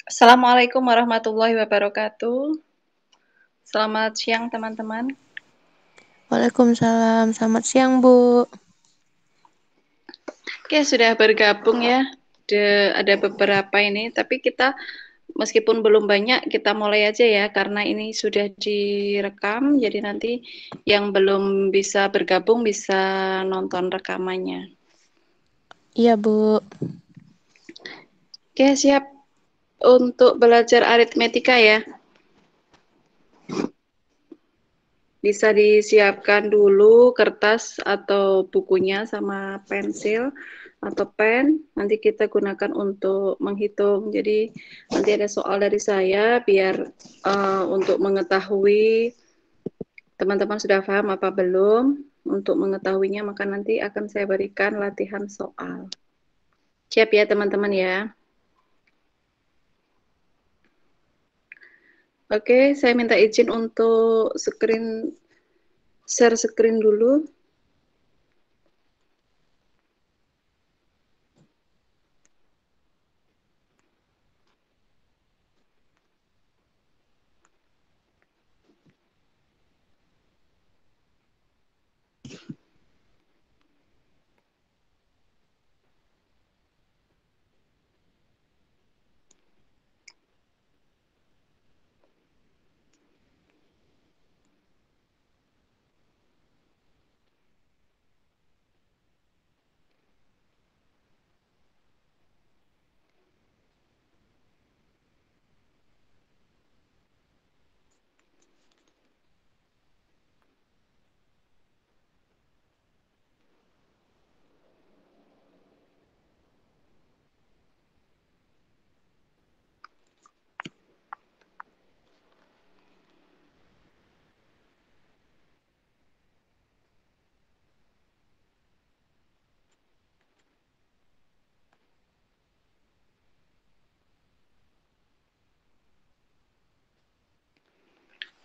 Assalamualaikum warahmatullahi wabarakatuh. Selamat siang teman-teman. Waalaikumsalam, selamat siang Bu. Oke, sudah bergabung ya. Ada beberapa ini, tapi kita meskipun belum banyak, kita mulai aja ya, karena ini sudah direkam, jadi nanti yang belum bisa bergabung bisa nonton rekamannya. Iya Bu. Oke, siap untuk belajar aritmetika ya. Bisa disiapkan dulu kertas atau bukunya sama pensil atau pen. Nanti kita gunakan untuk menghitung. Jadi nanti ada soal dari saya biar untuk mengetahui teman-teman sudah paham apa belum. Untuk mengetahuinya maka nanti akan saya berikan latihan soal. Siap ya teman-teman ya. Oke, saya minta izin untuk share screen dulu.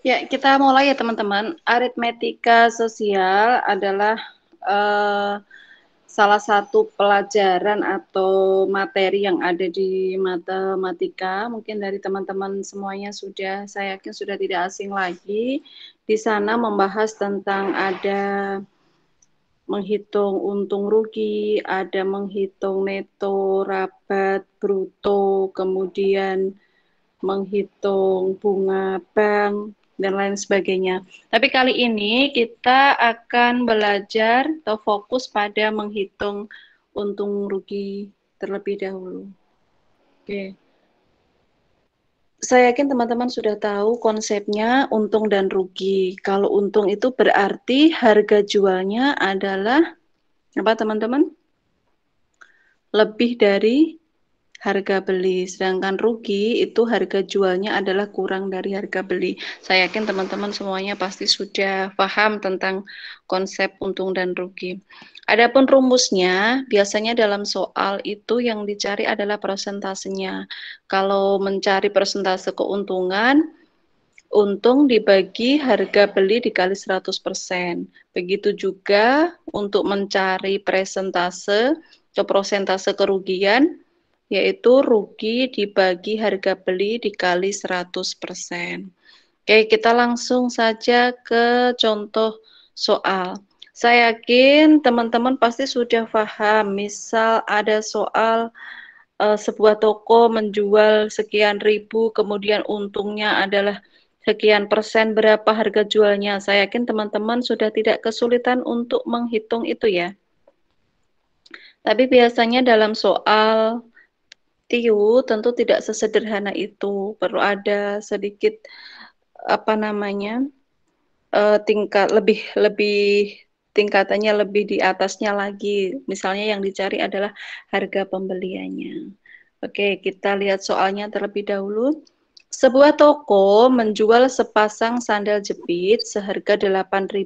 Ya, kita mulai ya teman-teman. Aritmetika sosial adalah eh, salah satu pelajaran atau materi yang ada di matematika. Mungkin dari teman-teman semuanya sudah, saya yakin sudah tidak asing lagi. Di sana membahas tentang ada menghitung untung rugi, ada menghitung neto, rabat, bruto, kemudian menghitung bunga bank, dan lain sebagainya. Tapi kali ini kita akan belajar atau fokus pada menghitung untung rugi terlebih dahulu. Oke. Saya yakin teman-teman sudah tahu konsepnya untung dan rugi. Kalau untung itu berarti harga jualnya adalah apa teman-teman? Lebih dari harga beli, sedangkan rugi itu harga jualnya adalah kurang dari harga beli. Saya yakin teman-teman semuanya pasti sudah paham tentang konsep untung dan rugi. Adapun rumusnya, biasanya dalam soal itu yang dicari adalah persentasenya. Kalau mencari persentase keuntungan, untung dibagi harga beli dikali 100%. Begitu juga untuk mencari persentase atau prosentase kerugian, yaitu rugi dibagi harga beli dikali 100%. Oke, kita langsung saja ke contoh soal. Saya yakin teman-teman pasti sudah paham, misal ada soal sebuah toko menjual sekian ribu, kemudian untungnya adalah sekian persen, berapa harga jualnya. Saya yakin teman-teman sudah tidak kesulitan untuk menghitung itu ya. Tapi biasanya dalam soal TIU tentu tidak sesederhana itu, perlu ada sedikit apa namanya tingkat lebih lebih tingkatannya lebih di atasnya lagi. Misalnya yang dicari adalah harga pembeliannya. Oke, kita lihat soalnya terlebih dahulu. Sebuah toko menjual sepasang sandal jepit seharga 8.000.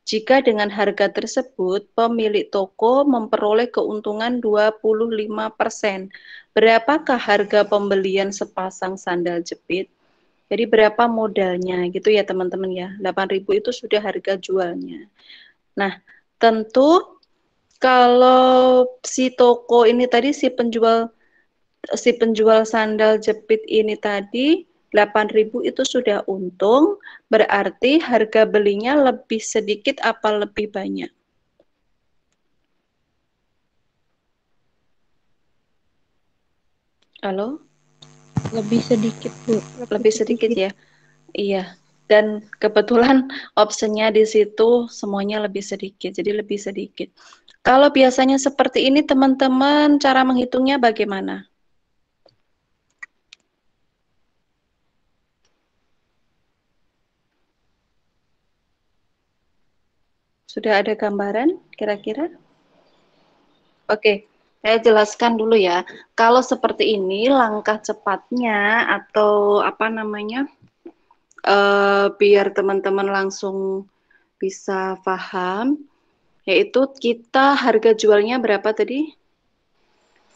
Jika dengan harga tersebut pemilik toko memperoleh keuntungan 25%. Berapakah harga pembelian sepasang sandal jepit? Jadi berapa modalnya gitu ya teman-teman ya. 8.000 itu sudah harga jualnya. Nah, tentu kalau si toko ini tadi si penjual si penjual sandal jepit ini tadi 8.000 itu sudah untung, berarti harga belinya lebih sedikit apa lebih banyak? Halo? Lebih sedikit, Bu. Lebih sedikit ya? Iya. Dan kebetulan opsinya di situ semuanya lebih sedikit, jadi lebih sedikit. Kalau biasanya seperti ini teman-teman, cara menghitungnya bagaimana? Sudah ada gambaran kira-kira? Oke, saya jelaskan dulu ya. Kalau seperti ini langkah cepatnya atau apa namanya, biar teman-teman langsung bisa paham, yaitu kita harga jualnya berapa tadi?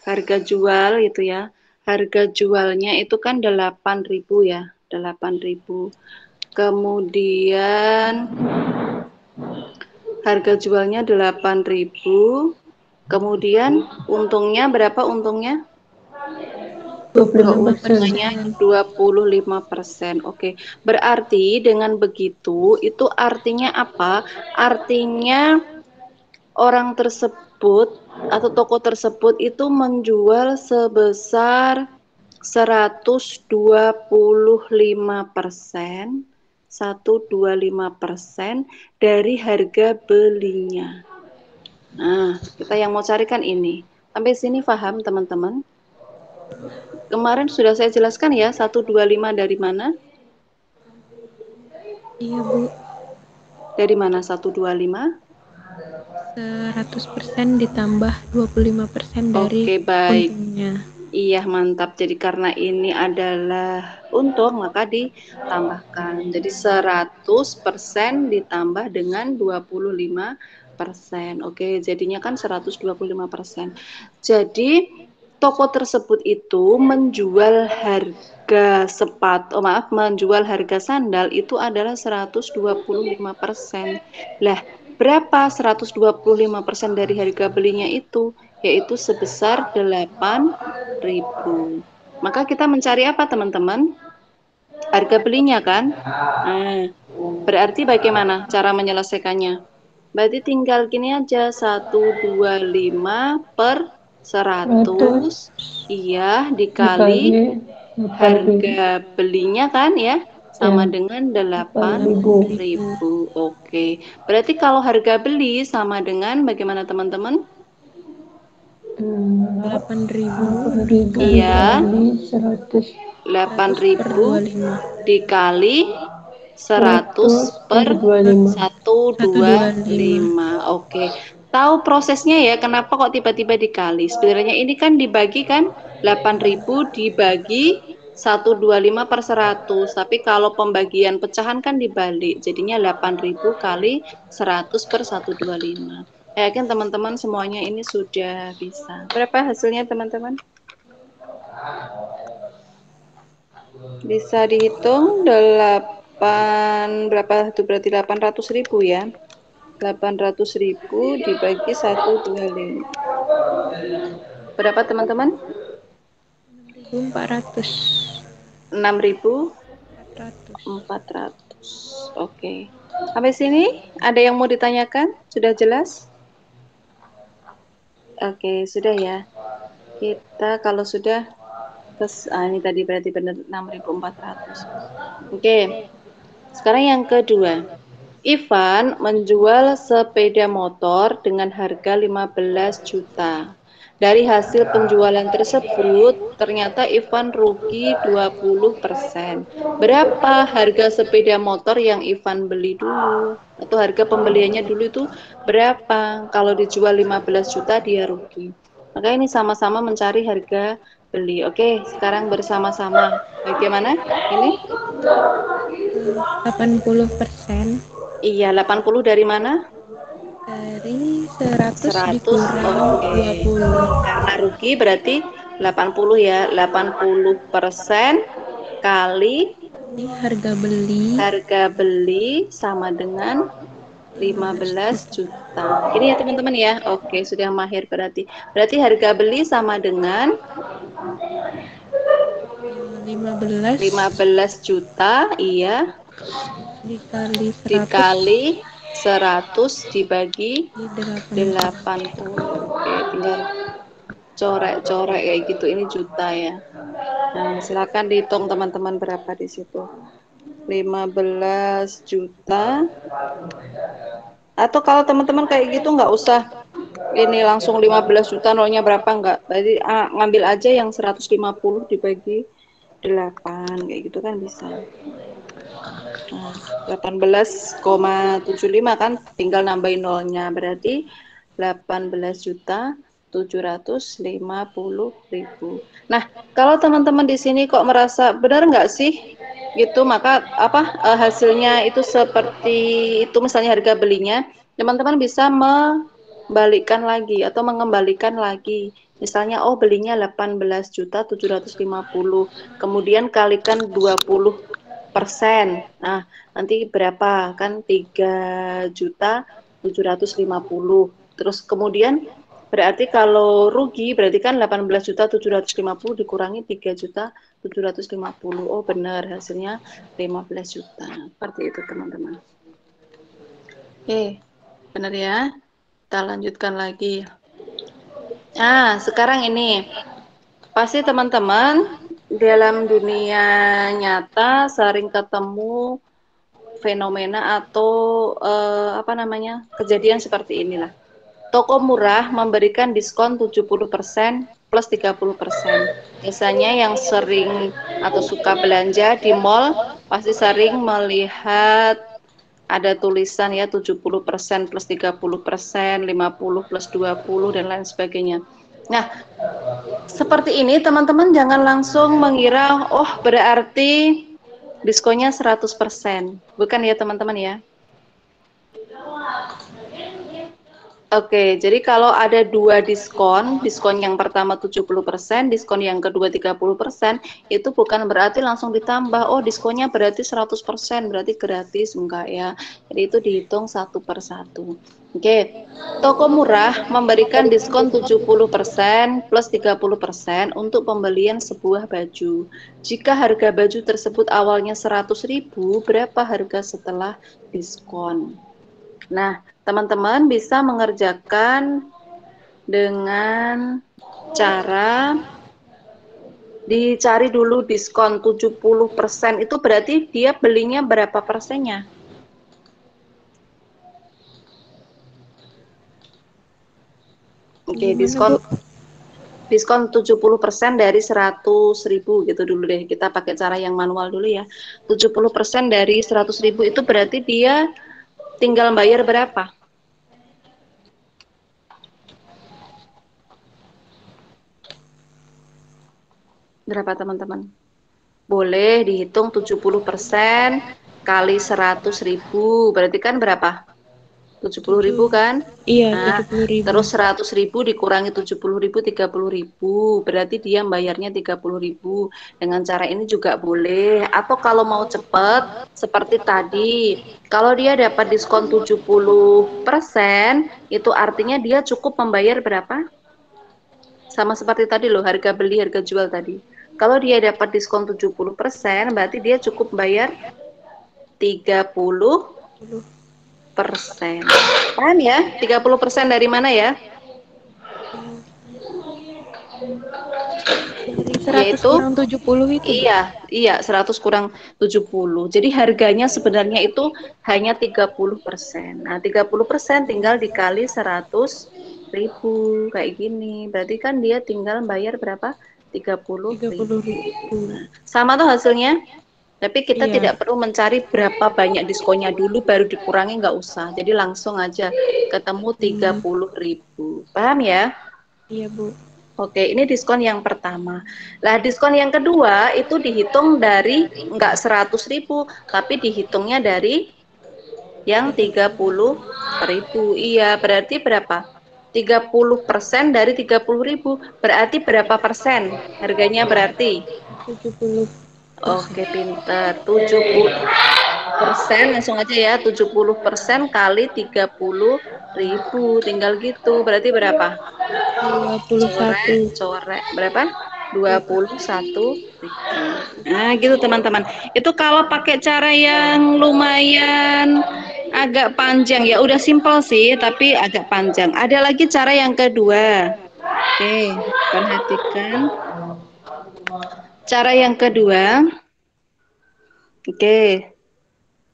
Harga jual itu ya. Harga jualnya itu kan 8.000 ya, 8.000. Kemudian harga jualnya 8.000. Kemudian untungnya berapa untungnya? 25%. 25%. Oke. Berarti dengan begitu itu artinya apa? Artinya orang tersebut atau toko tersebut itu menjual sebesar 125%, 125% dari harga belinya. Nah, kita yang mau carikan ini. Sampai sini paham teman-teman? Kemarin sudah saya jelaskan ya, 125 dari mana? Iya, Bu. Dari mana 125? 100% ditambah 25% dari Oke, baik. untungnya. Iya, mantap. Jadi karena ini adalah untung, maka ditambahkan. Jadi 100% ditambah dengan 25%. Oke, jadinya kan 125%. Jadi toko tersebut itu menjual harga menjual harga sandal itu adalah 125%. Lah, berapa 125% dari harga belinya itu? Yaitu sebesar 8.000. Maka kita mencari apa teman-teman? Harga belinya kan? Nah, berarti bagaimana cara menyelesaikannya? Berarti tinggal gini aja, 125 per 100, 100 iya, dikali dikali 8.000 harga belinya kan ya, ya sama dengan 8.000 8.000. Oke, berarti kalau harga beli sama dengan bagaimana teman-teman? 8.000 8.000 Iya, dikali 100 100 per 8.000 25. dikali 100 per per 25 125. 125. Oke. Tahu prosesnya ya, kenapa kok tiba-tiba dikali? Sebenarnya ini kan dibagi kan 8.000 dibagi 125 per 100. Tapi kalau pembagian pecahan kan dibalik. Jadinya 8.000 kali 100 per 125. Saya yakin teman-teman semuanya ini sudah bisa. Berapa hasilnya teman-teman? Bisa dihitung 8 berapa itu berarti 800.000 ya. 800.000 dibagi 125. Berapa teman-teman? 6.400. 6.400. 400. Oke. Sampai sini ada yang mau ditanyakan? Sudah jelas? Oke, sudah ya. Kita kalau sudah ini tadi berarti benar 6.400. Oke. Sekarang yang kedua. Ivan menjual sepeda motor dengan harga 15 juta. Dari hasil penjualan tersebut, ternyata Ivan rugi 20%. Berapa harga sepeda motor yang Ivan beli dulu? Atau harga pembeliannya dulu itu berapa? Kalau dijual 15 juta dia rugi. Maka ini sama-sama mencari harga beli. Oke, sekarang bersama-sama. Bagaimana? Ini? 80% Iya, 80 dari mana? dari 100 100, dikurang oke. 20. Karena rugi berarti 80 ya. 80% kali Ini harga beli harga beli sama dengan 15 15 juta. juta. Gini ya teman-teman ya. Oke, sudah mahir berarti. Berarti harga beli sama dengan 15 15 juta, iya. dikali 100 Dikali 100 dibagi di 80. 80. Oke, tinggal coret-coret kayak gitu. Ini juta ya. Nah, silakan dihitung teman-teman berapa di situ. 15 juta. Atau kalau teman-teman kayak gitu nggak usah ini langsung 15 juta nolnya berapa enggak. Berarti ngambil aja yang 150 dibagi 8 kayak gitu kan bisa. Nah, 18,75 kan tinggal nambahin nolnya berarti 18.750.000. Nah, kalau teman-teman di sini kok merasa benar nggak sih gitu, maka hasilnya itu seperti itu misalnya harga belinya, teman-teman bisa membalikkan lagi atau mengembalikan lagi. Misalnya belinya 18.750, kemudian kalikan 20%. Nah, nanti berapa? Kan 3.750. Terus kemudian berarti kalau rugi berarti kan 18.750 dikurangi 3.750. Oh, benar hasilnya 15 juta. Seperti itu, teman-teman. Oke, benar ya. Kita lanjutkan lagi. Nah, sekarang ini pasti teman-teman dalam dunia nyata sering ketemu fenomena atau kejadian seperti inilah. Toko murah memberikan diskon 70% plus 30%. Biasanya yang sering atau suka belanja di mall pasti sering melihat ada tulisan ya 70% plus 30%, 50 plus 20 dan lain sebagainya. Nah, seperti ini teman-teman jangan langsung mengira berarti diskonnya 100%. Bukan ya teman-teman ya. Oke, jadi kalau ada 2 diskon, diskon yang pertama 70%, diskon yang kedua 30%, itu bukan berarti langsung ditambah, diskonnya berarti 100%, berarti gratis, enggak ya. Jadi itu dihitung satu per satu. Oke, toko murah memberikan diskon 70% plus 30% untuk pembelian sebuah baju. Jika harga baju tersebut awalnya 100.000, berapa harga setelah diskon? Nah, teman-teman bisa mengerjakan dengan cara dicari dulu diskon 70%, itu berarti dia belinya berapa persennya? Oke, Gimana, Bu? diskon 70% dari 100.000 gitu dulu deh. Kita pakai cara yang manual dulu ya. 70% dari 100.000 itu berarti dia tinggal bayar berapa? Berapa teman-teman? Boleh dihitung 70% kali 100.000. Berarti kan berapa? 70.000 kan? Iya, Nah, 70.000. terus 100.000 dikurangi 70.000, 30.000. Berarti dia bayarnya 30.000. Dengan cara ini juga boleh. Atau kalau mau cepat, seperti tadi. Kalau dia dapat diskon 70%, itu artinya dia cukup membayar berapa? Sama seperti tadi loh, harga beli, harga jual tadi. Kalau dia dapat diskon 70%, berarti dia cukup bayar 30%. Paham ya? 30% dari mana ya? Dari 100 Yaitu kurang 70 itu, Bu. iya 100 kurang 70. Jadi harganya sebenarnya itu hanya 30%. Nah, 30% tinggal dikali 100.000 kayak gini. Berarti kan dia tinggal bayar berapa? 30.000. 30.000. Nah, sama tuh hasilnya. Tapi kita Iya. tidak perlu mencari berapa banyak diskonnya dulu baru dikurangi, nggak usah. Jadi langsung aja ketemu 30.000. Paham ya? Iya, Bu. Oke, ini diskon yang pertama. Lah, diskon yang kedua itu dihitung dari nggak 100.000, tapi dihitungnya dari yang 30.000. Iya, berarti berapa? 30% dari 30.000. Berarti berapa persen? Harganya berarti? 70%. Oke, pinter. 70%, langsung aja ya. 70% kali 30.000. Tinggal gitu. Berarti berapa? 21. Corek. Berapa? 21.000. Nah, gitu teman-teman. Itu kalau pakai cara yang lumayan agak panjang ya, udah simpel sih, tapi agak panjang. Ada lagi cara yang kedua. Oke, perhatikan. Cara yang kedua, oke,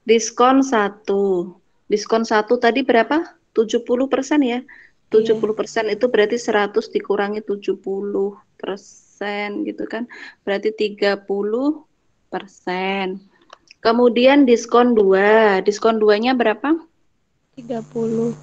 diskon 1. Diskon 1 tadi berapa? 70% ya. Iya. 70% itu berarti 100 dikurangi 70% gitu kan. Berarti 30%. Kemudian diskon 2. Diskon 2-nya berapa? 30.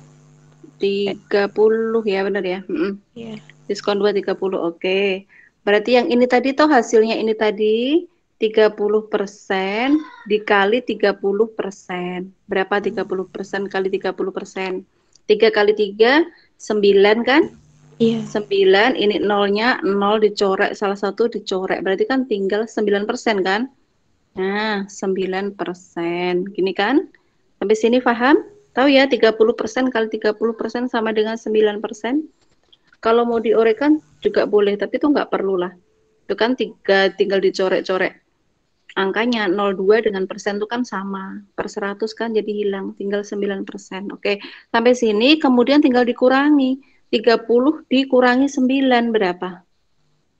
30 ya, benar ya? Iya. Diskon 2 30. Oke. Berarti yang ini tadi toh hasilnya ini tadi 30% dikali 30%. Berapa 30% kali 30%? 3 kali 3 9 kan? Iya. 9 ini nolnya 0 dicorek salah satu dicorek. Berarti kan tinggal 9% kan? Nah, 9%. Gini kan? Sampai sini paham? Tahu ya 30% kali 30% sama dengan 9%? Kalau mau diorekan juga boleh, tapi itu nggak perlu lah. Itu kan tinggal dicorek-corek. Angkanya 02 dengan persen itu kan sama. Per 100 kan jadi hilang, tinggal 9%. Oke, sampai sini kemudian tinggal dikurangi. 30 dikurangi 9 berapa?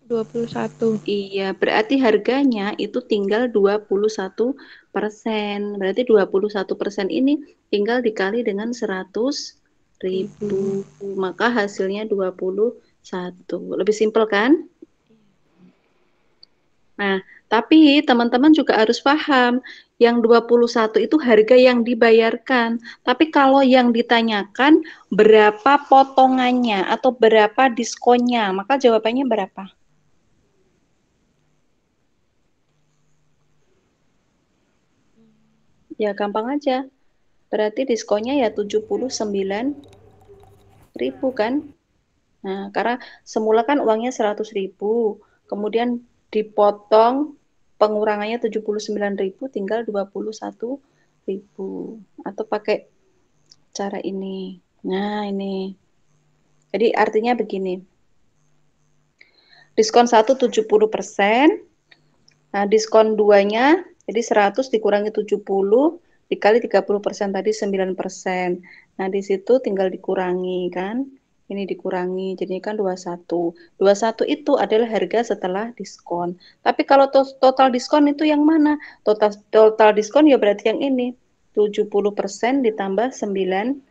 21. Iya, berarti harganya itu tinggal 21%. Berarti 21% ini tinggal dikali dengan 100.000. Maka hasilnya 21. Lebih simpel kan? Nah, tapi teman-teman juga harus paham, yang 21 itu harga yang dibayarkan. Tapi kalau yang ditanyakan berapa potongannya atau berapa diskonnya, maka jawabannya berapa? Ya gampang aja. Berarti diskonnya ya 79.000 kan? Nah, karena semula kan uangnya 100.000, kemudian dipotong pengurangannya 79.000, tinggal 21.000. Atau pakai cara ini. Nah, ini. Jadi artinya begini. Diskon 1 70%. Nah, diskon 2-nya jadi 100 dikurangi 70 dikali 30% tadi 9%. Nah, di situ tinggal dikurangi kan. Ini dikurangi, jadi kan 21. 21 itu adalah harga setelah diskon. Tapi kalau total diskon itu yang mana? Total diskon ya berarti yang ini. 70% ditambah 9%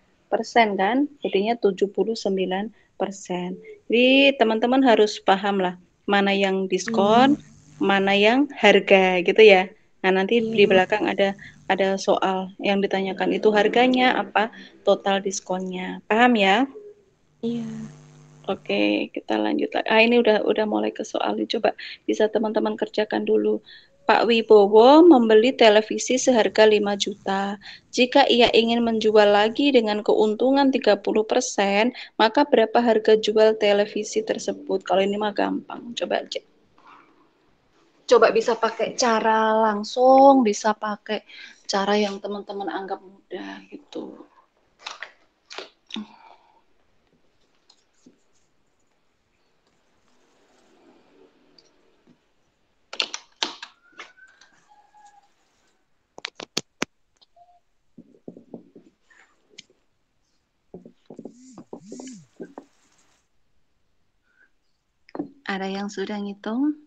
kan? Jadinya 79%. Jadi teman-teman harus paham lah mana yang diskon, mana yang harga gitu ya. Nah, nanti di Iya. belakang ada soal yang ditanyakan itu harganya apa, total diskonnya. Paham ya? Iya. Oke, kita lanjut lagi. Ini udah mulai ke soal. Coba bisa teman-teman kerjakan dulu. Pak Wibowo membeli televisi seharga 5 juta. Jika ia ingin menjual lagi dengan keuntungan 30%, maka berapa harga jual televisi tersebut? Kalau ini mah gampang. Coba aja. Coba bisa pakai cara langsung, bisa pakai cara yang teman-teman anggap mudah gitu. Ada yang sudah ngitung?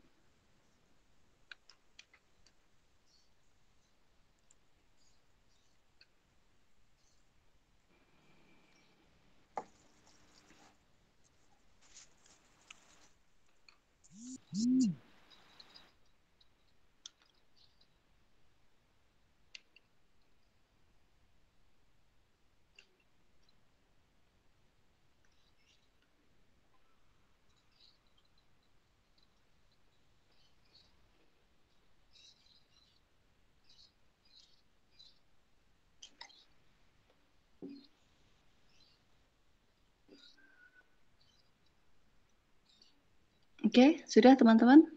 Oke, sudah teman-teman?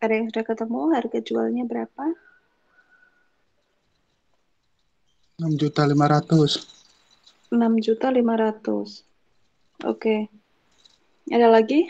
Ada yang sudah ketemu harga jualnya berapa? 6.500.000. 6.500.000. Oke. Ada lagi?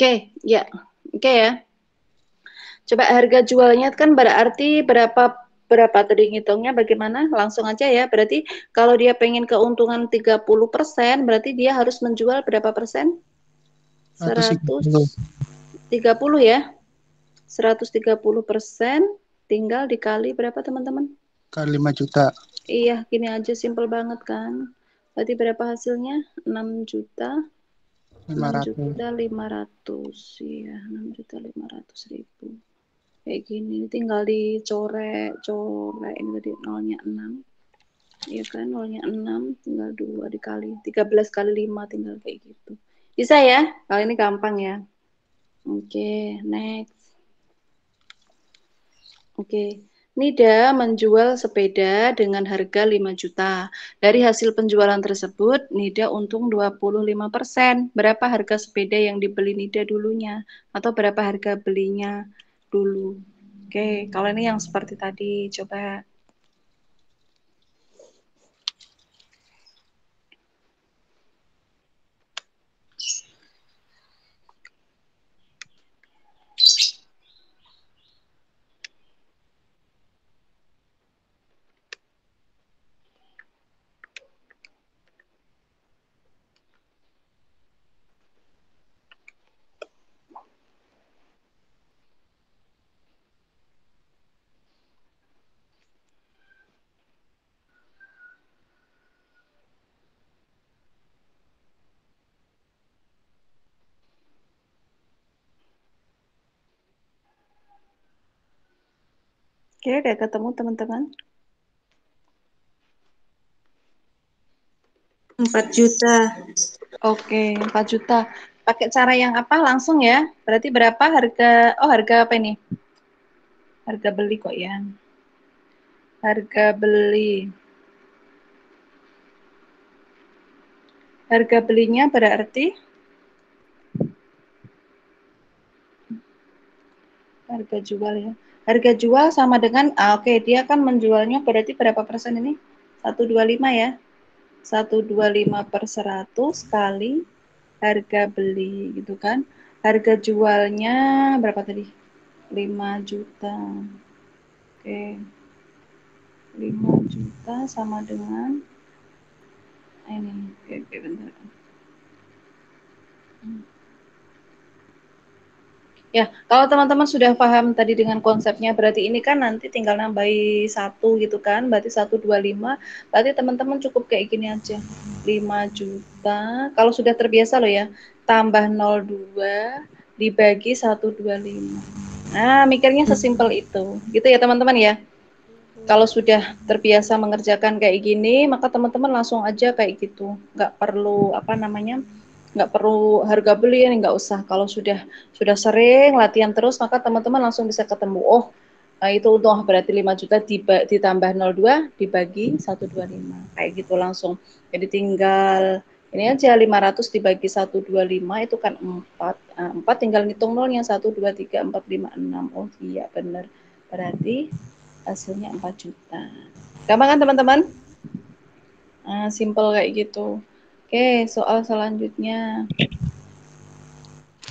Oke, ya. Oke ya. Coba harga jualnya kan berarti berapa tadi ngitungnya bagaimana? Langsung aja ya. Berarti kalau dia pengen keuntungan 30%, berarti dia harus menjual berapa persen? 130 130 ya. 130% tinggal dikali berapa teman-teman? kali 5 juta. Iya, gini aja simple banget kan. Berarti berapa hasilnya? 6 juta. 500. 6.500.000 ya, 6.500.000 kayak gini, tinggal dicorek ini tadi nolnya 6 ya kan, nolnya 6 tinggal 2 dikali 13 kali 5 tinggal kayak gitu, bisa ya, kali ini gampang ya. Oke, next. Oke, Nida menjual sepeda dengan harga 5 juta. Dari hasil penjualan tersebut, Nida untung 25%. Berapa harga sepeda yang dibeli Nida dulunya? Atau berapa harga belinya dulu? Oke, kalau ini yang seperti tadi, coba. Oke, udah ketemu teman-teman? 4 juta. Oke, 4 juta. Pakai cara yang apa? Langsung ya. Berarti berapa harga? Oh, harga apa ini? Harga beli kok ya. Harga beli. Harga belinya berarti harga jual ya. Harga jual sama dengan oke, dia kan menjualnya berarti berapa persen ini? 125 ya. 125/100 kali harga beli gitu kan. Harga jualnya berapa tadi? 5 juta. Oke. 5 juta sama dengan ini. Oke, bentar. Ya, kalau teman-teman sudah paham tadi dengan konsepnya, berarti ini kan nanti tinggal nambahi 1 gitu kan, berarti 125, berarti teman-teman cukup kayak gini aja, 5 juta, kalau sudah terbiasa loh ya, tambah 02 dibagi 125. Nah, mikirnya sesimpel itu, gitu ya teman-teman ya. Kalau sudah terbiasa mengerjakan kayak gini, maka teman-teman langsung aja kayak gitu, nggak perlu apa namanya, nggak perlu harga beli ini nggak usah. Kalau sudah sering latihan terus, maka teman-teman langsung bisa ketemu. Oh, itu untung berarti 5 juta ditambah 02 dibagi 125 kayak gitu langsung. Jadi tinggal ini aja 500 dibagi 125 itu kan 4. 4 tinggal ngitung nolnya 1 2 3 4 5 6. Oh iya benar. Berarti hasilnya 4 juta. Gampang kan teman-teman? Nah, simple kayak gitu. Oke, soal selanjutnya.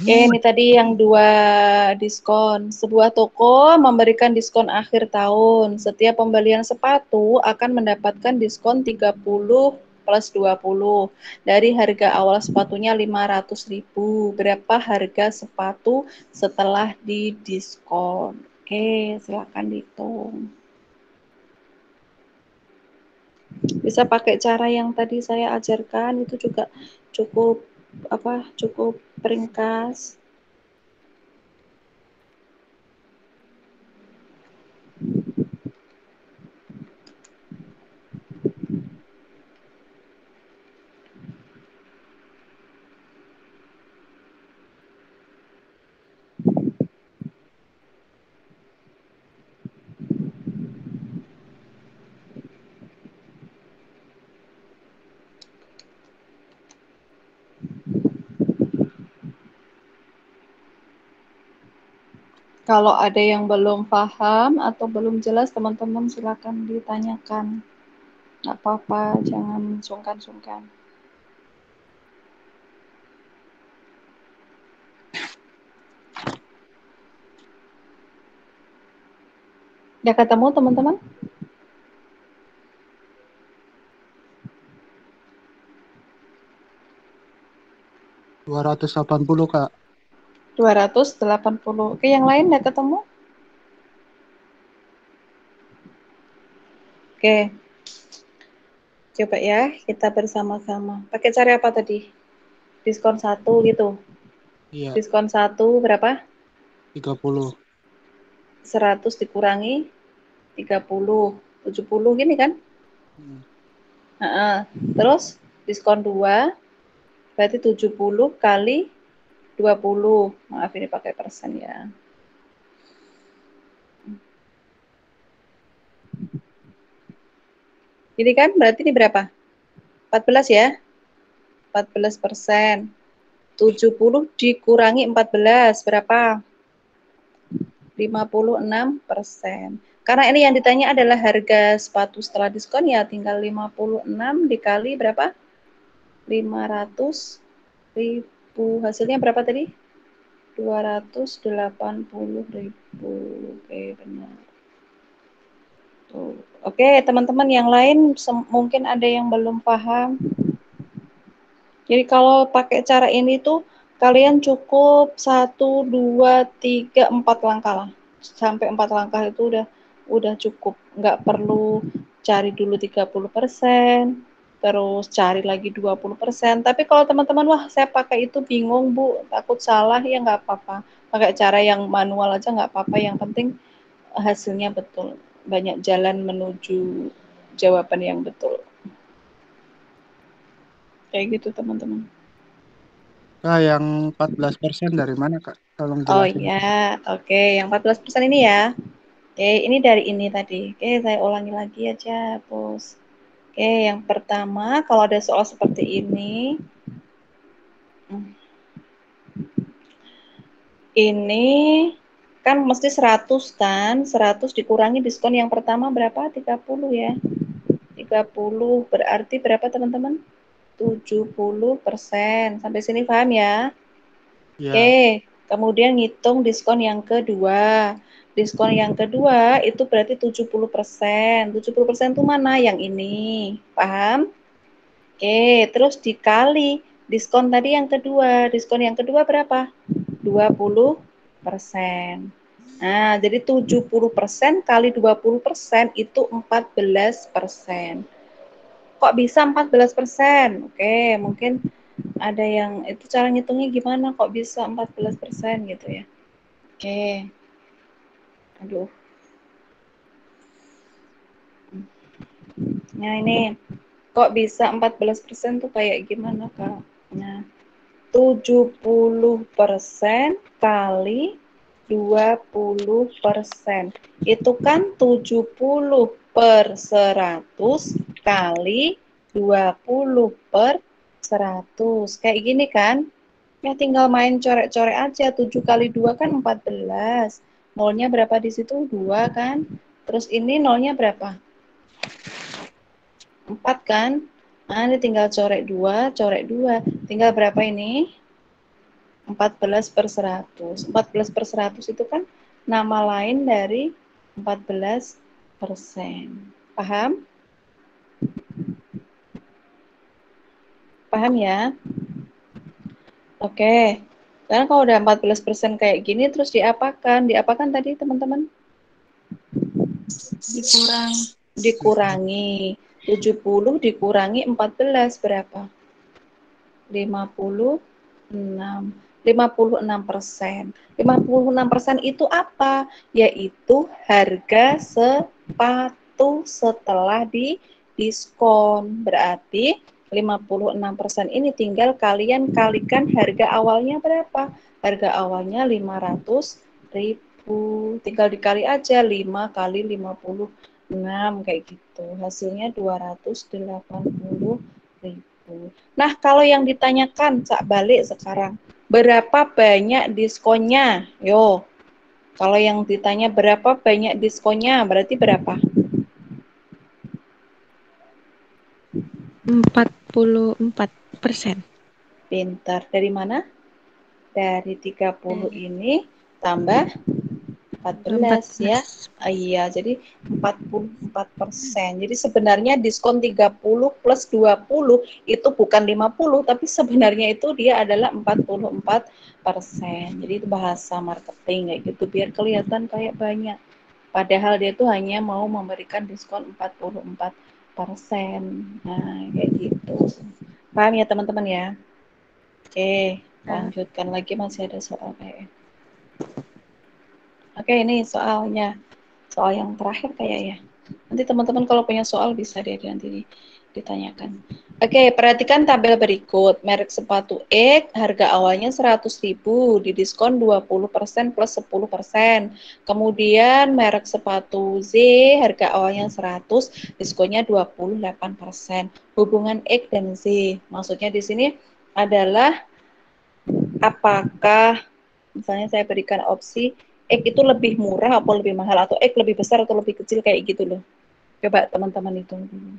Oke, ini tadi yang 2 diskon. Sebuah toko memberikan diskon akhir tahun. Setiap pembelian sepatu akan mendapatkan diskon 30 plus 20. Dari harga awal sepatunya 500.000. Berapa harga sepatu setelah didiskon? Oke, silakan dihitung. Bisa pakai cara yang tadi saya ajarkan, itu juga cukup cukup ringkas. Kalau ada yang belum paham atau belum jelas, teman-teman silakan ditanyakan. Nggak apa-apa, jangan sungkan-sungkan. Udah ketemu teman-teman? 280, Kak. 280. Oke, yang lain udah ketemu? Oke. Coba ya, kita bersama-sama. Pakai cara apa tadi? Diskon 1 gitu. Iya, Diskon 1 berapa? 30. 100 dikurangi 30. 70 gini kan? Hmm. Terus diskon 2 berarti 70 kali 20. Maaf ini pakai persen ya. Ini kan berarti ini berapa? 14 ya? 14%. 70 dikurangi 14 berapa? 56%. Karena ini yang ditanya adalah harga sepatu setelah diskon ya, tinggal 56 dikali berapa? 500.000. Hasilnya berapa tadi? 280.000. Oke, benar. Tuh. Oke, teman-teman yang lain mungkin ada yang belum paham. Jadi kalau pakai cara ini tuh kalian cukup 1, 2, 3, 4 langkah lah. Sampai 4 langkah itu udah cukup. Nggak perlu cari dulu 30%, terus cari lagi 20%. Tapi kalau teman-teman, wah saya pakai itu bingung Bu, takut salah, ya nggak apa-apa. Pakai cara yang manual aja nggak apa-apa. Yang penting hasilnya betul. Banyak jalan menuju jawaban yang betul. Kayak gitu teman-teman. Kak, yang 14% dari mana, Kak? Tolong Oh jelasin. ya, oke. Yang 14% ini ya. Oke, ini dari ini tadi. Oke, saya ulangi lagi aja, Bos. Oke, yang pertama, kalau ada soal seperti ini kan mesti 100 kan, 100 dikurangi diskon yang pertama berapa? 30 ya. 30 berarti berapa teman-teman? 70%. Sampai sini paham ya? Ya, Oke, kemudian ngitung diskon yang kedua. Diskon yang kedua itu berarti 70%. 70% itu mana? Yang ini. Paham? Oke, terus dikali diskon tadi yang kedua. Diskon yang kedua berapa? 20%. Nah, jadi 70% kali 20% itu 14%. Kok bisa 14%? Oke, mungkin ada yang itu cara ngitungnya gimana kok bisa 14% gitu ya. Oke. Aduh. Nah, ini kok bisa 14% tuh kayak gimana, Kak? Nah, 70% kali 20%. Itu kan 70 per 100 kali 20 per 100. Kayak gini kan? Ya tinggal main corek-corek aja. 7 kali 2 kan 14. Nolnya berapa di situ? 2 kan? Terus ini nolnya berapa? 4 kan? Nah, ini tinggal corek 2, corek 2. Tinggal berapa ini? 14 per 100. 14 per 100 itu kan nama lain dari 14%. Paham? Paham ya? Oke. Sekarang kalau udah 14% kayak gini, terus diapakan? Diapakan tadi, teman-teman? Dikurangi. 70 dikurangi 14 berapa? 56. 56%. 56% itu apa? Yaitu harga sepatu setelah di diskon. Berarti 56% ini tinggal kalian kalikan harga awalnya berapa? Harga awalnya 500.000. Tinggal dikali aja 5 kali 56 kayak gitu. Hasilnya 280.000. Nah, kalau yang ditanyakan Cak balik sekarang, berapa banyak diskonnya? Yo, Kalau yang ditanya berapa banyak diskonnya, berarti berapa? 44%. Pintar. Dari mana? Dari 30 ini tambah 14 ya. 14. Iya, jadi 44%. Jadi sebenarnya diskon 30 plus 20 itu bukan 50, tapi sebenarnya itu dia adalah 44%. Jadi itu bahasa marketing kayak gitu, biar kelihatan kayak banyak. Padahal dia tuh hanya mau memberikan diskon 44%. Nah, kayak gitu. Paham ya teman-teman ya? Oke, lanjutkan lagi, masih ada soal kayak. Oke, ini soalnya. Soal yang terakhir kayak ya. Nanti teman-teman kalau punya soal bisa deh nanti ditanyakan. Oke, perhatikan tabel berikut. Merek sepatu X, harga awalnya 100.000, didiskon 20% plus 10%. Kemudian merek sepatu Z, harga awalnya 100, diskonnya 28%. Hubungan X dan Z. Maksudnya di sini adalah apakah misalnya saya berikan opsi X itu lebih murah atau lebih mahal, atau X lebih besar atau lebih kecil, kayak gitu loh. Coba teman-teman hitung dulu.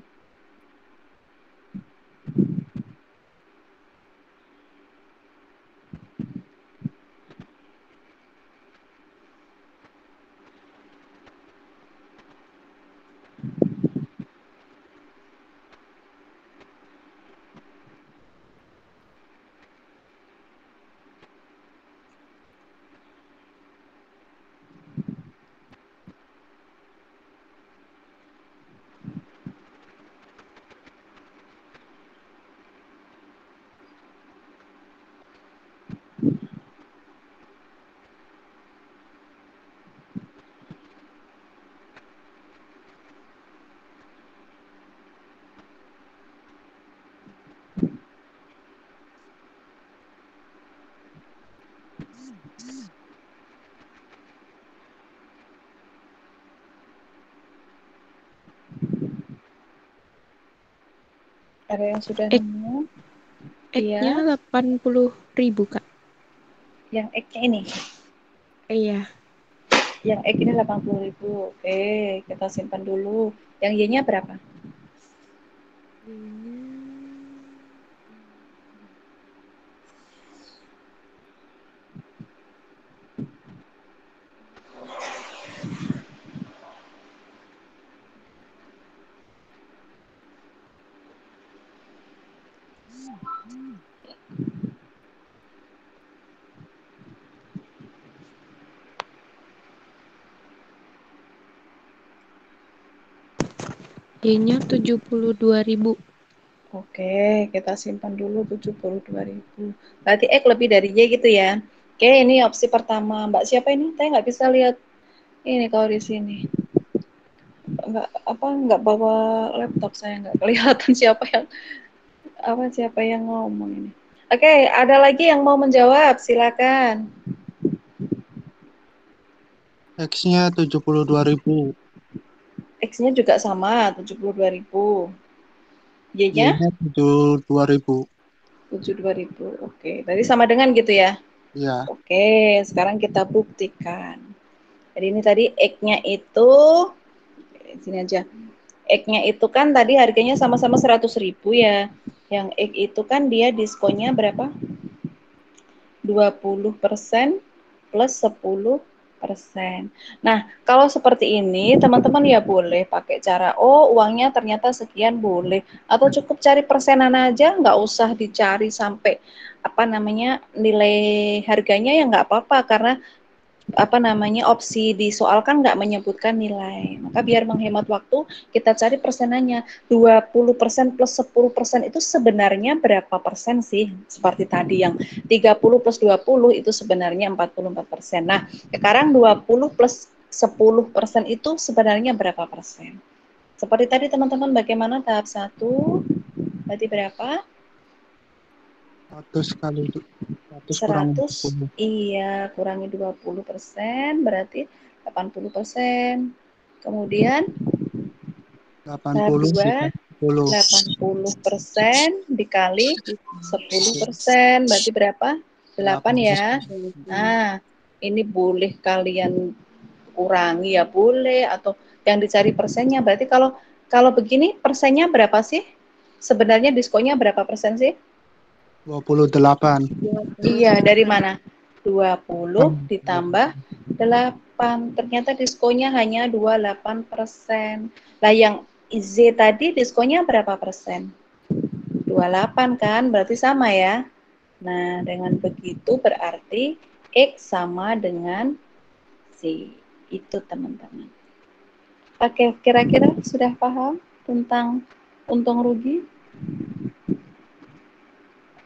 Ada yang sudah nemu? X-nya Iya. 80.000, Kak. Yang X-nya ini? Iya. Yang X ini 80.000. Oke, kita simpan dulu. Yang Y-nya berapa? Y-nya Y-nya 72.000. Oke, kita simpan dulu 72.000. Berarti X lebih dari Y gitu ya. Oke, ini opsi pertama. Mbak siapa ini? Saya nggak bisa lihat ini kalau di sini. Nggak bawa laptop, saya nggak kelihatan siapa yang ngomong ini. Oke, ada lagi yang mau menjawab? Silakan. X-nya 72.000. X-nya juga sama, 72.000. Y-nya Y-nya 72.000. 72.000. Oke, tadi sama dengan gitu ya. Iya. Oke, sekarang kita buktikan. Jadi ini tadi X-nya itu sini aja. X-nya itu kan tadi harganya sama-sama 100.000 ya. Yang X itu kan dia diskonnya berapa? 20% plus 10%. Nah, kalau seperti ini, teman-teman ya boleh pakai cara, oh uangnya ternyata sekian, boleh. Atau cukup cari persenan aja, nggak usah dicari sampai nilai harganya, ya nggak apa-apa, karena opsi di soal kan nggak menyebutkan nilai. Maka biar menghemat waktu, kita cari persenannya. 20% plus 10% itu sebenarnya berapa persen sih? Seperti tadi yang 30 plus 20 itu sebenarnya 44%. Nah, sekarang 20 plus 10% itu sebenarnya berapa persen? Seperti tadi teman-teman, bagaimana tahap 1? Berarti berapa? 100 kali 100 kurang 100, 20. iya, kurangi 20%, berarti 80%. Kemudian tahap 80 2, dikali 10. 80% dikali 10%, berarti berapa? 8 ya. 18. Nah, ini boleh kalian kurangi ya boleh, atau yang dicari persennya. Berarti kalau begini persennya berapa sih? Sebenarnya diskonnya berapa persen sih? 28. Iya, dari mana? 20 Kan. ditambah 8. Ternyata diskonnya hanya 28%. Lah yang Z tadi diskonnya berapa persen? 28 kan? Berarti sama ya. Nah, dengan begitu berarti X sama dengan Z. Itu teman-teman. Oke, kira-kira sudah paham tentang untung rugi?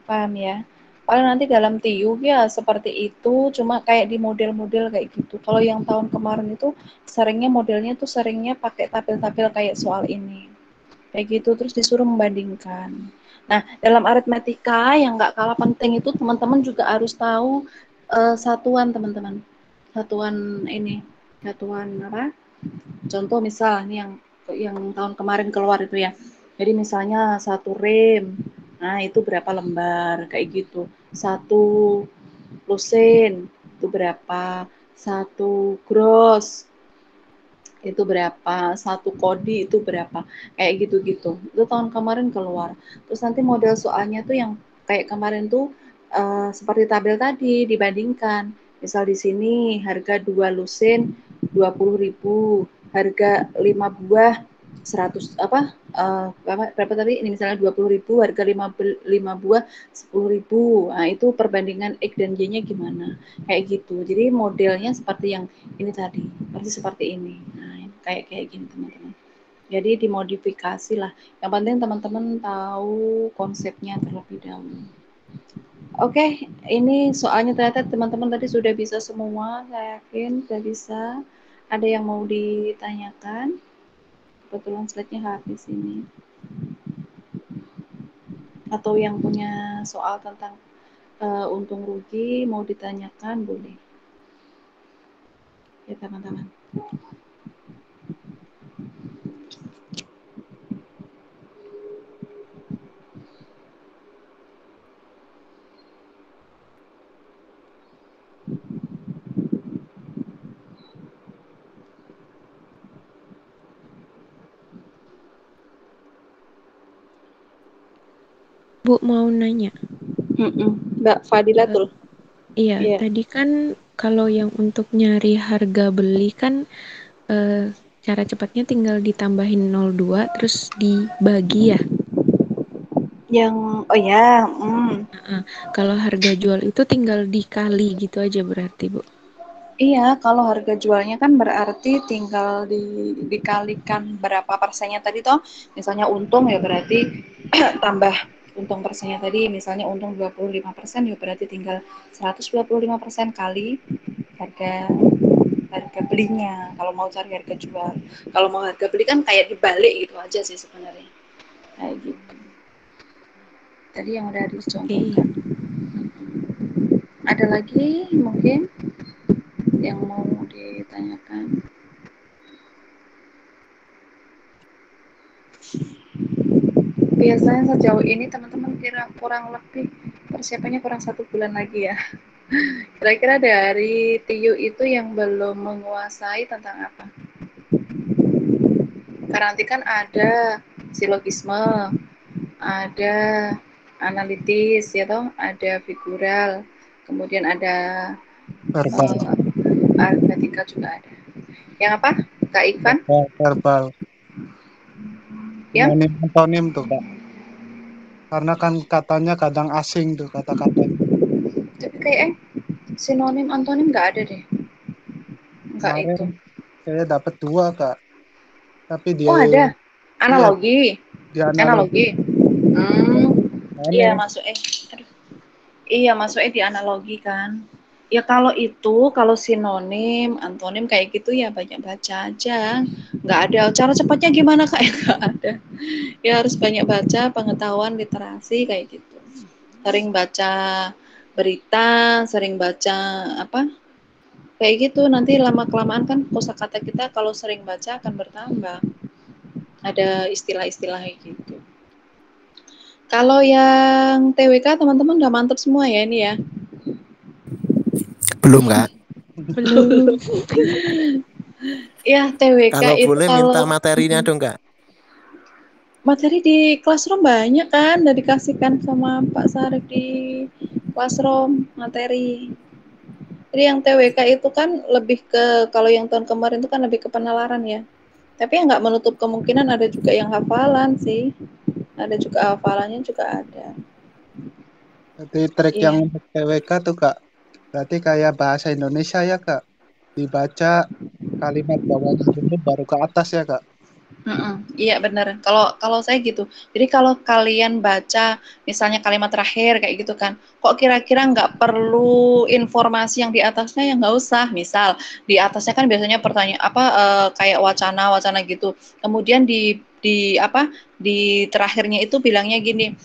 Paham ya? Paling nanti dalam TIUH ya seperti itu, cuma kayak di model-model kayak gitu. Kalau yang tahun kemarin itu seringnya modelnya tuh seringnya pakai tabel-tabel kayak soal ini. Kayak gitu, terus disuruh membandingkan. Nah, dalam aritmetika yang nggak kalah penting itu teman-teman juga harus tahu satuan teman-teman. Satuan ini, satuan apa? Contoh misal ini yang tahun kemarin keluar itu ya. Jadi misalnya satu rem, nah itu berapa lembar kayak gitu. Satu lusin itu berapa? Satu gross itu berapa? Satu kodi itu berapa? Kayak gitu-gitu. Itu tahun kemarin keluar. Terus nanti model soalnya tuh yang kayak kemarin tuh seperti tabel tadi dibandingkan. Misal di sini harga 2 lusin 20.000, harga 5 buah 100 berapa tadi ini misalnya 20.000, harga 5 buah 10.000. Nah, itu perbandingan X dan Y-nya gimana? Kayak gitu. Jadi modelnya seperti yang ini tadi, seperti ini. Nah, kayak gini teman-teman. Jadi dimodifikasi lah. Yang penting teman-teman tahu konsepnya terlebih dahulu. Oke, ini soalnya ternyata teman-teman tadi sudah bisa semua, saya yakin sudah bisa. Ada yang mau ditanyakan? Kebetulan slide-nya habis ini. Atau yang punya soal tentang untung rugi mau ditanyakan boleh. Ya teman-teman. Bu mau nanya. Mbak Fadilatul. Iya, Iya. tadi kan kalau yang untuk nyari harga beli kan cara cepatnya tinggal ditambahin 02 terus dibagi ya. Oh ya, Kalau harga jual itu tinggal dikali gitu aja berarti, Bu. iya, kalau harga jualnya kan berarti tinggal dikalikan berapa persennya tadi toh. Misalnya untung ya berarti tambah untung persennya tadi, misalnya untung 25%, ya berarti tinggal 125% kali harga harga belinya. Kalau mau cari harga jual. Kalau mau harga beli kan kayak dibalik gitu aja sih sebenarnya. Kayak gitu. Tadi yang udah dicontohkan. Ada lagi mungkin yang mau ditanyakan? Biasanya sejauh ini teman-teman kira kurang lebih persiapannya kurang 1 bulan lagi ya. Kira-kira dari TIU itu yang belum menguasai tentang apa? Karena nanti kan ada silogisme, ada analitis ya toh, ada figural, kemudian ada Verbal. aritmetika juga ada. Yang apa? Kak Ivan? Verbal. Yang? Sinonim antonim tuh Kak. Karena kan katanya kadang asing tuh kata-katanya. Tapi kayak sinonim antonim nggak ada deh. Nggak Kemarin itu. saya dapat 2 Kak. Tapi dia Oh ada. iya Analogi. di analogi. Analogi. Hmm. Iya Aneh. masuk aduh. Iya masuknya di analogi kan. Ya kalau itu, kalau sinonim, antonim kayak gitu ya banyak baca aja. Nggak ada. Cara cepatnya gimana Kak? Nggak ada. Ya harus banyak baca, pengetahuan, literasi kayak gitu. Sering baca berita, sering baca apa? Kayak gitu. Nanti lama-kelamaan kan kosakata kita kalau sering baca akan bertambah. Ada istilah-istilah kayak gitu. Kalau yang TWK teman-teman udah mantep semua ya ini ya? Belum Kak. Belum. Ya, TWK Kalau itu boleh minta kalau materinya dong Kak. materi di classroom banyak kan, udah dikasihkan sama Pak Sarif di classroom materi. Jadi yang TWK itu kan lebih ke, kalau yang tahun kemarin itu kan lebih ke penalaran ya. Tapi ya nggak menutup kemungkinan ada juga yang hafalan sih. Ada juga hafalannya juga ada. Jadi trik yang Iya. untuk TWK tuh Kak, berarti kayak bahasa Indonesia ya Kak, dibaca kalimat bawahnya dulu baru ke atas ya Kak. Iya benar. Kalau kalau saya gitu. Jadi kalau kalian baca misalnya kalimat terakhir kayak gitu kan, kok kira-kira nggak perlu informasi yang di atasnya, yang nggak usah. Misal di atasnya kan biasanya pertanyaan apa kayak wacana-wacana gitu. Kemudian di apa di terakhirnya itu bilangnya gini,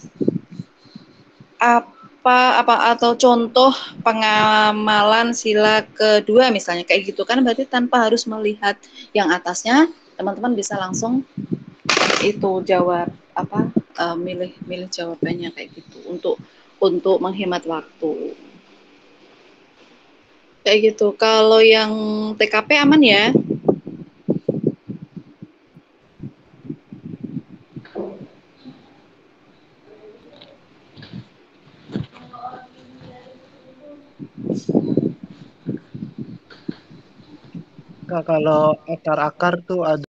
apa atau contoh pengamalan sila kedua misalnya kayak gitu kan, berarti tanpa harus melihat yang atasnya, teman-teman bisa langsung itu jawab apa milih milih jawabannya kayak gitu untuk menghemat waktu kayak gitu. Kalau yang TKP aman ya. Kak, kalau akar-akar tuh ada